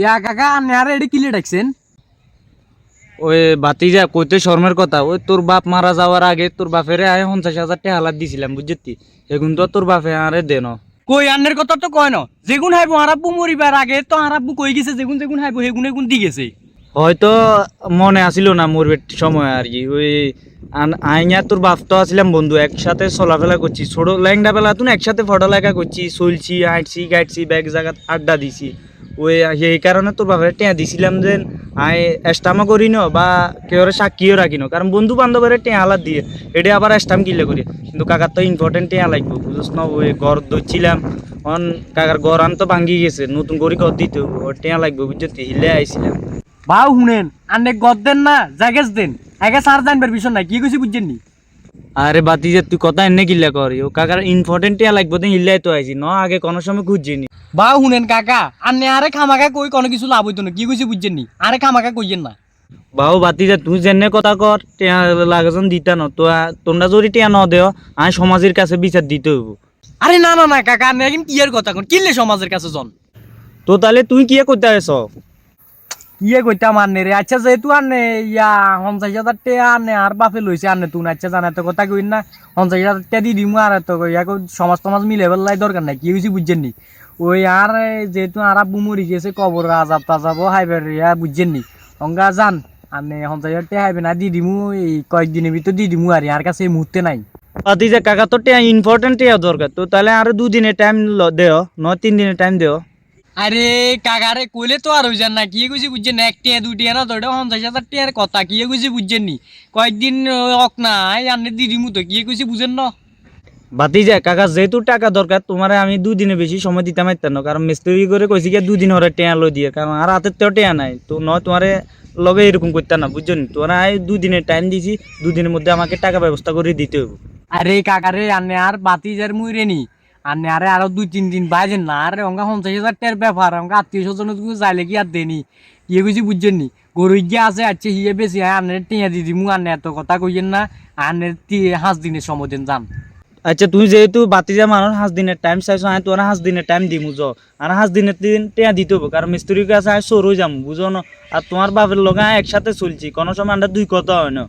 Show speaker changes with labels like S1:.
S1: ইয়া কাকা আন্নারে এডি কিলে ডাকছেন?
S2: ওই ভাতিজা কইতে শর্মের কথা, ওই তোর বাপ মারা যাওয়ার আগে তোর বাপেরে আয় 50,000 টাকা হালাত দিছিলাম বুঝছি। এখন তো তোর বাপে আরে দেন।
S1: কই আন্নের কথা তো কয় না, যেগুন হাইবো আরাব্বু মরিবার আগে তো আরাব্বু কই গেছে যেগুন যেগুন হাইবো হেগুন হেগুন দি গেছে।
S2: হয়তো মনে আসিল না মরবে সময় আর কি। ওই আইনা তোর বাপ তো আসলাম বন্ধু, একসাথে চলাফেরা করছি, ছোট ল্যাংডা বেলা তুন একসাথে ফটোলেখা করছি, চলছি, হাঁটছি, গাইছি, ব্যাগ জায়গা আড্ডা দিছি। ওই সেই কারণে তোর বাপের টেয়া দিছিলাম যে আই এস্টামা করি ন বা কেউ সাক্ষীও রাখি ন, কারণ বন্ধু বান্ধবের টেয়া আলাদ দিয়ে এটা আবার এস্টাম কিনলে করি। কিন্তু কাকার তো ইম্পর্টেন্ট টেয়া লাগবে বুঝছ না। ওই ঘর ধরছিলাম, অন কাকার ঘর আন তো ভাঙ্গি গেছে, নতুন করে ঘর দিতে হবে, ওর টেয়া লাগবে বুঝতে হিলে আইছিলাম।
S1: বাউ শুনেন আন্নে গদ দেন না জাগেজ দেন, আগে সার জানবার বিষয় নাই কি কইছি বুঝছেন নি?
S2: আরে বাতি যে তুই কথা এনে কিল্লা করি, ও কাকার ইম্পর্টেন্ট টিয়া লাগবে তো হিল্লাই তো আইছি ন, আগে কোনো সময় খুঁজছিনি।
S1: বাউ শুনেন কাকা আন্নে আরে খামাকা কই কোনো কিছু লাভ হইতো না, কি কইছি বুঝছেন নি? আরে খামাকা কইয়েন না।
S2: বাবু বাতি যে তুই যেনে কথা কর, টিয়া লাগাজন দিতা ন তো, তোমরা যদি টিয়া ন দেও আমি সমাজের কাছে বিচার দিতে হইব।
S1: আরে না না না কাকা আন্নে এখন কি এর কথা কোন, কিনলে সমাজের কাছে জন।
S2: তো তাহলে তুই কি করতে আস?
S1: ইয়ে কইতাম আন্নে রে, আচ্ছা যেহেতু আন্নে ইয়া 50,000 টাকা আন্নে আর বাপে লইছে আন্নে তুন, আচ্ছা জানা তো কথা কইন না 50,000 টাকা দি দিমু আর তো ইয়া সমাজ টমাজ মিলে বেলাই দরকার নাই, কি হইছে বুঝছেন নি? ওই আর যেহেতু আর আব্বু মরি গেছে কবর আজাব তাজাব হাইবার ইয়া বুঝছেন নি, অঙ্গা জান আন্নে 50,000 টাকা হাইবে না দি দিমু, এই কয়েকদিনের ভিতর দি দিমু আর কাছে এই মুহূর্তে নাই।
S2: বাতি যে কাকা তো টিয়া ইম্পর্টেন্ট টিয়া দরকার, তো তাহলে আর 2 দিনের টাইম দেও, ন 3 দিনের টাইম দেও।
S1: আরে কাকারে কইলে তো আর হইজান না, কি কইছি বুঝছেন? 1 টাকা 2 টাকা না তো 50,000 টাকার কথা, কি কইছি বুঝছেন নি? কয়েকদিন হক না আন্নে দি দিমু তো, কি কইছি বুঝেন না?
S2: বাতি যে কাকা যেহেতু টাকা দরকার তোমার, আমি 2 দিনে বেশি সময় দিতে পারতাম না, কারণ মিস্ত্রি করে কইছি কি 2 দিন ওরা টেয়া লই দিয়ে, কারণ আর হাতের তো টেয়া নাই তো নয় তোমারে লগে এরকম করতাম না বুঝছো নি। তোরা 2 দিনের টাইম দিছি, 2 দিনের মধ্যে আমাকে টাকা ব্যবস্থা করে দিতে হবে।
S1: আরে কাকারে আন্নে আর বাতি যার মুইরে নি, আন্নে আরে আরো 2-3 দিন বাইজেন না, আরে অঙ্কা 50,000 টাকার ব্যাপার, অঙ্কা আত্মীয় স্বজন যাইলে কি আর দেনি, ইয়ে কইছি বুঝছেন নি? গরু গিয়ে আছে আচ্ছা হিয়ে বেশি আন্নে টিয়া দি দিমু, আন্নে এত কথা কইয়েন না, আন্নে 5 দিনের সময় দেন যান।
S2: আচ্ছা তুই যেহেতু বাতিজা মানুষ 5 দিনের টাইম চাইছো, আমি তোরা 5 দিনের টাইম দিমু য, আর 5 দিনের দিন টেয়া দিতে হবে, কারণ মিস্ত্রির কাছে আমি সর হয়ে যাবো বুঝো না। আর তোমার বাপের লগে একসাথে চলছি, কোনো সময় আমরা 2 কথা হয় না।